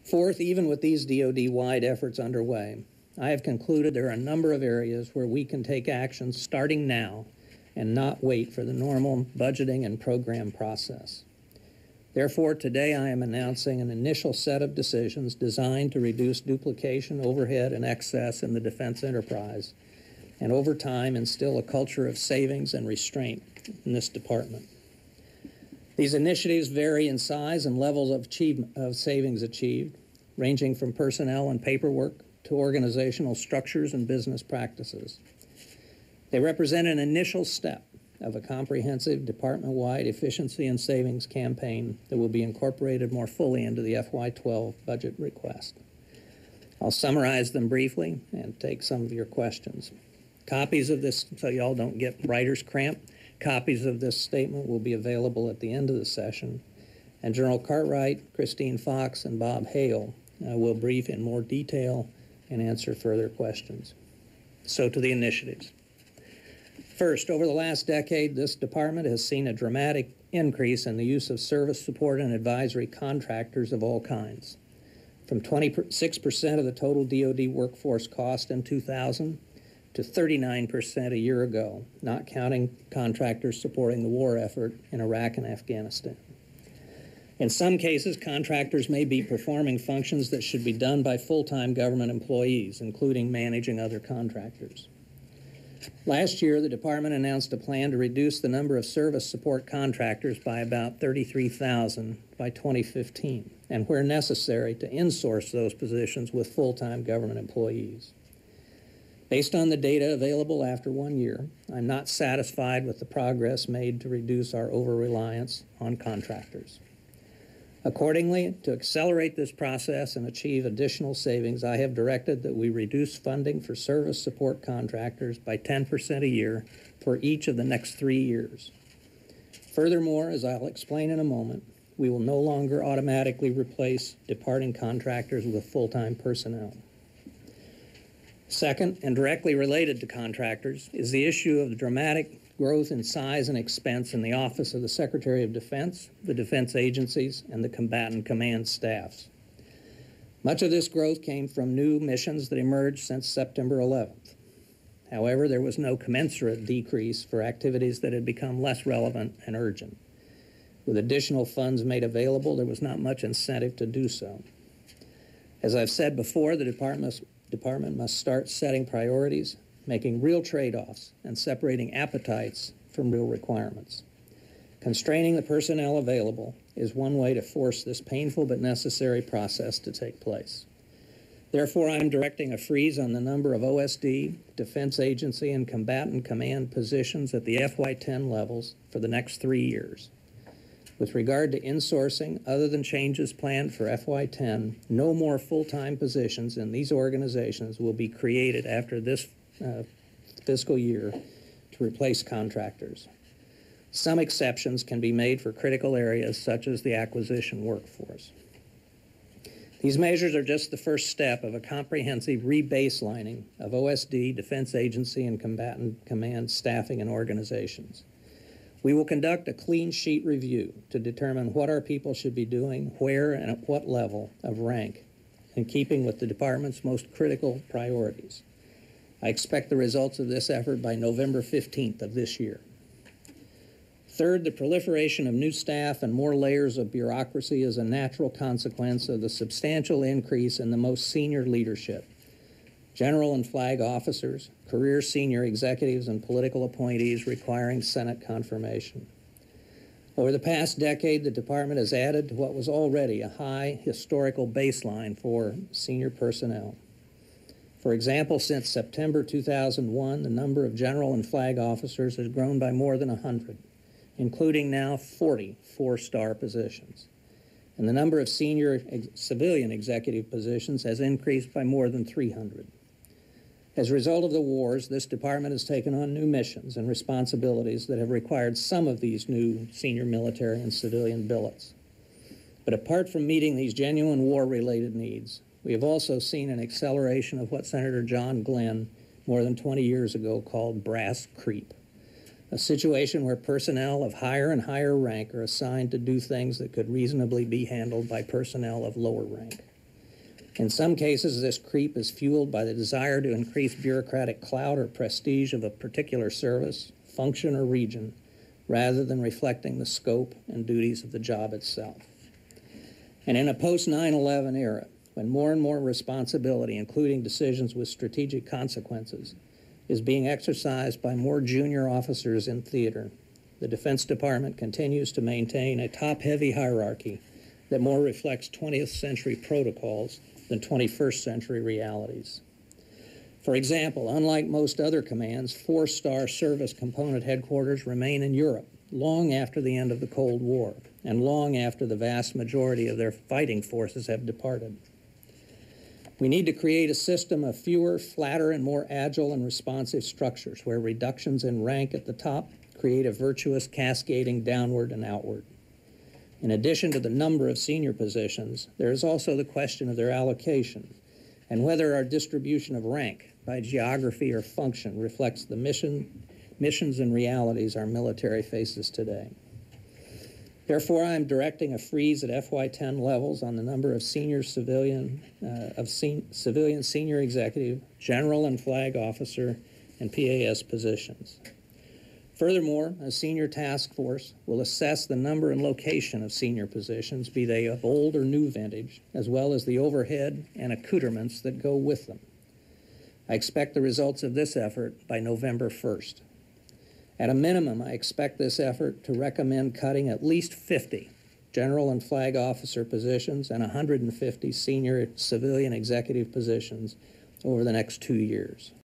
Fourth, even with these DoD-wide efforts underway, I have concluded there are a number of areas where we can take action starting now and not wait for the normal budgeting and program process. Therefore, today I am announcing an initial set of decisions designed to reduce duplication, overhead, and excess in the defense enterprise, and over time instill a culture of savings and restraint in this department. These initiatives vary in size and levels of savings achieved, ranging from personnel and paperwork to organizational structures and business practices. They represent an initial step of a comprehensive department-wide efficiency and savings campaign that will be incorporated more fully into the FY12 budget request. I'll summarize them briefly and take some of your questions. Copies of this, so y'all don't get writer's cramp, copies of this statement will be available at the end of the session, and General Cartwright, Christine Fox, and Bob Hale will brief in more detail and answer further questions. So to the initiatives. First, over the last decade, this department has seen a dramatic increase in the use of service support and advisory contractors of all kinds, from 26% of the total DoD workforce cost in 2000 to 39% a year ago, not counting contractors supporting the war effort in Iraq and Afghanistan. In some cases, contractors may be performing functions that should be done by full-time government employees, including managing other contractors. Last year, the department announced a plan to reduce the number of service support contractors by about 33,000 by 2015, and where necessary, to insource those positions with full-time government employees. Based on the data available after 1 year, I'm not satisfied with the progress made to reduce our over-reliance on contractors. Accordingly, to accelerate this process and achieve additional savings, I have directed that we reduce funding for service support contractors by 10% a year for each of the next 3 years. Furthermore, as I'll explain in a moment, we will no longer automatically replace departing contractors with full-time personnel. Second, and directly related to contractors, is the issue of the dramatic growth in size and expense in the Office of the Secretary of Defense, the defense agencies, and the combatant command staffs. Much of this growth came from new missions that emerged since September 11th. However, there was no commensurate decrease for activities that had become less relevant and urgent. With additional funds made available, there was not much incentive to do so. As I've said before, the department must start setting priorities, making real trade-offs, and separating appetites from real requirements. Constraining the personnel available is one way to force this painful but necessary process to take place. Therefore, I'm directing a freeze on the number of OSD, defense agency, and combatant command positions at the FY10 levels for the next 3 years. With regard to insourcing, other than changes planned for FY10, no more full-time positions in these organizations will be created after this fiscal year to replace contractors. Some exceptions can be made for critical areas such as the acquisition workforce. These measures are just the first step of a comprehensive rebaselining of OSD, defense agency, and combatant command staffing and organizations. We will conduct a clean sheet review to determine what our people should be doing, where, and at what level of rank, in keeping with the department's most critical priorities. I expect the results of this effort by November 15th of this year. Third, the proliferation of new staff and more layers of bureaucracy is a natural consequence of the substantial increase in the most senior leadership. General and flag officers, career senior executives, and political appointees requiring Senate confirmation. Over the past decade, the department has added to what was already a high historical baseline for senior personnel. For example, since September 2001, the number of general and flag officers has grown by more than 100, including now 40 four-star positions. And the number of senior civilian executive positions has increased by more than 300. As a result of the wars, this department has taken on new missions and responsibilities that have required some of these new senior military and civilian billets. But apart from meeting these genuine war-related needs, we have also seen an acceleration of what Senator John Glenn more than 20 years ago called brass creep, a situation where personnel of higher and higher rank are assigned to do things that could reasonably be handled by personnel of lower rank. In some cases, this creep is fueled by the desire to increase bureaucratic clout or prestige of a particular service, function, or region, rather than reflecting the scope and duties of the job itself. And in a post-9/11 era, when more and more responsibility, including decisions with strategic consequences, is being exercised by more junior officers in theater, the Defense Department continues to maintain a top-heavy hierarchy that more reflects 20th century protocols than 21st century realities. For example, unlike most other commands, 4-star service component headquarters remain in Europe long after the end of the Cold War and long after the vast majority of their fighting forces have departed. We need to create a system of fewer, flatter, and more agile and responsive structures where reductions in rank at the top create a virtuous cascading downward and outward. In addition to the number of senior positions, there is also the question of their allocation and whether our distribution of rank by geography or function reflects the missions and realities our military faces today. Therefore, I am directing a freeze at FY10 levels on the number of civilian senior executive, general and flag officer, and PAS positions. Furthermore, a senior task force will assess the number and location of senior positions, be they of old or new vintage, as well as the overhead and accoutrements that go with them. I expect the results of this effort by November 1st. At a minimum, I expect this effort to recommend cutting at least 50 general and flag officer positions and 150 senior civilian executive positions over the next 2 years.